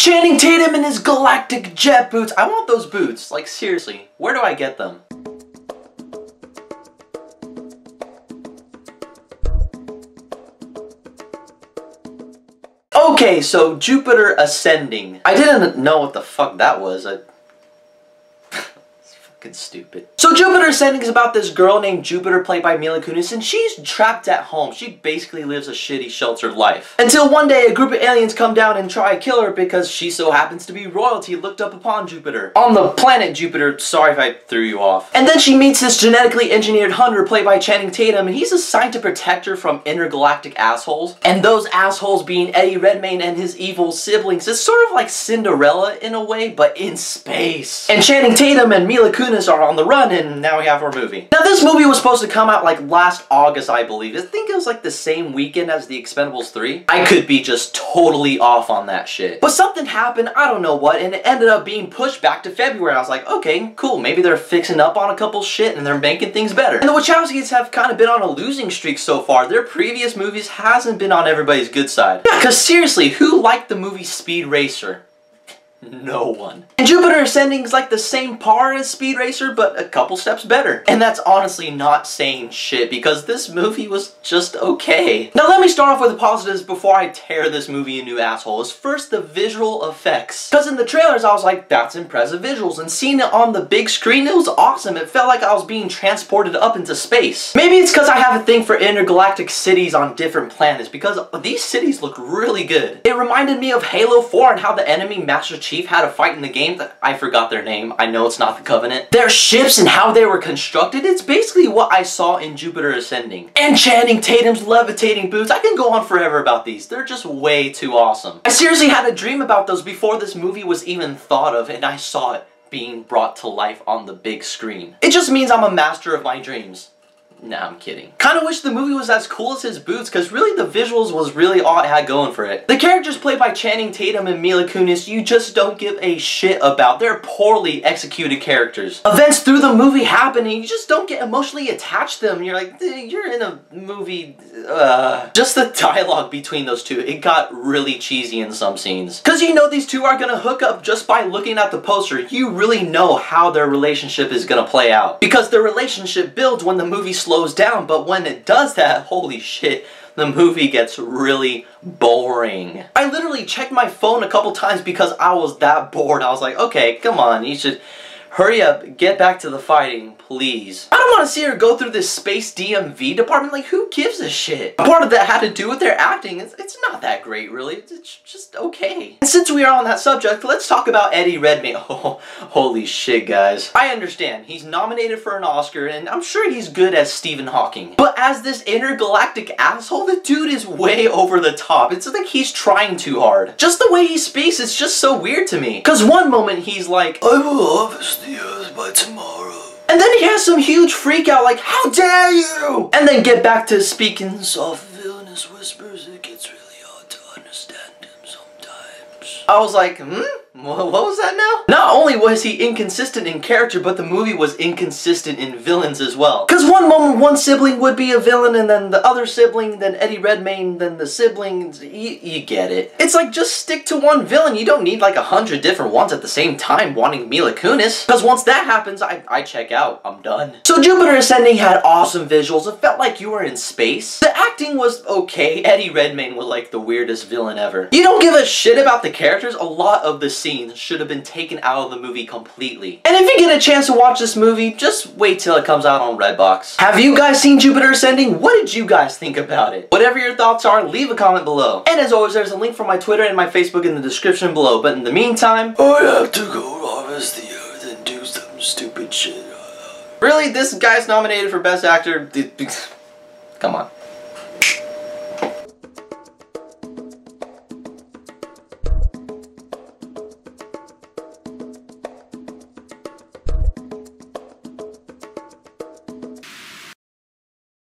Channing Tatum in his galactic jet boots. I want those boots. Like, seriously, where do I get them? Okay, so Jupiter Ascending. I didn't know what the fuck that was. It's fucking stupid. So Jupiter Ascending is about this girl named Jupiter, played by Mila Kunis, and she's trapped at home. She basically lives a shitty, sheltered life. Until one day, a group of aliens come down and try to kill her because she so happens to be royalty looked up upon Jupiter. On the planet Jupiter, sorry if I threw you off. And then she meets this genetically engineered hunter, played by Channing Tatum, and he's assigned to protect her from intergalactic assholes. And those assholes being Eddie Redmayne and his evil siblings. It's sort of like Cinderella in a way, but in space. And Channing Tatum and Mila Kunis are on the run, and now we have our movie. Now this movie was supposed to come out like last August, I believe. I think it was like the same weekend as The Expendables 3. I could be just totally off on that shit. But something happened, I don't know what, and it ended up being pushed back to February. I was like, okay, cool, maybe they're fixing up on a couple shit and they're making things better. And the Wachowskis have kind of been on a losing streak so far. Their previous movies hasn't been on everybody's good side. Yeah, because seriously, who liked the movie Speed Racer? No one. And Jupiter Ascending is like the same par as Speed Racer, but a couple steps better. And that's honestly not saying shit, because this movie was just okay. Now let me start off with the positives before I tear this movie a new asshole. Is first the visual effects. Because in the trailers I was like, that's impressive visuals, and seeing it on the big screen, it was awesome. It felt like I was being transported up into space. Maybe it's because I have a thing for intergalactic cities on different planets, because these cities look really good. It reminded me of Halo 4 and how the enemy Master Chief had a fight in the game that I forgot their name. I know it's not the Covenant. Their ships and how they were constructed, it's basically what I saw in Jupiter Ascending. And Channing Tatum's levitating boots, I can go on forever about these. They're just way too awesome. I seriously had a dream about those before this movie was even thought of, and I saw it being brought to life on the big screen. It just means I'm a master of my dreams. Nah, I'm kidding. Kinda wish the movie was as cool as his boots, because really the visuals was really all it had going for it. The characters played by Channing Tatum and Mila Kunis, you just don't give a shit about. They're poorly executed characters. Events through the movie happen and you just don't get emotionally attached to them. You're like, you're in a movie, Just the dialogue between those two, it got really cheesy in some scenes. Because you know these two are gonna hook up just by looking at the poster. You really know how their relationship is gonna play out. Because their relationship builds when the movie slows down, but when it does that, holy shit, the movie gets really boring. I literally checked my phone a couple times because I was that bored. I was like, okay, come on, you should hurry up, get back to the fighting, please. I don't want to see her go through this space DMV department. Like, who gives a shit? Part of that had to do with their acting. It's not that great, really. It's just okay. And since we are on that subject, let's talk about Eddie Redmayne. Oh, holy shit, guys. I understand. He's nominated for an Oscar, and I'm sure he's good as Stephen Hawking. But as this intergalactic asshole, the dude is way over the top. It's like he's trying too hard. Just the way he speaks, it's just so weird to me. Because one moment he's like, I will harvest the earth by tomorrow. And then he has some huge freak out like, how dare you! And then get back to speaking soft villainous whispers. It gets really hard to understand him sometimes. I was like, what was that now? Not only was he inconsistent in character, but the movie was inconsistent in villains as well. Because one moment one sibling would be a villain, and then the other sibling, then Eddie Redmayne, then the siblings, you get it. It's like, just stick to one villain. You don't need like 100 different ones at the same time wanting Mila Kunis. Because once that happens, I check out. I'm done. So Jupiter Ascending had awesome visuals. It felt like you were in space. The acting was okay. Eddie Redmayne was like the weirdest villain ever. You don't give a shit about the characters. A lot of the scenes should have been taken out of the movie completely. And if you get a chance to watch this movie, just wait till it comes out on Redbox. Have you guys seen Jupiter Ascending? What did you guys think about it? Whatever your thoughts are, leave a comment below. And as always, there's a link for my Twitter and my Facebook in the description below. But in the meantime, I have to go harvest the earth and do some stupid shit. Really? This guy's nominated for Best Actor? Come on.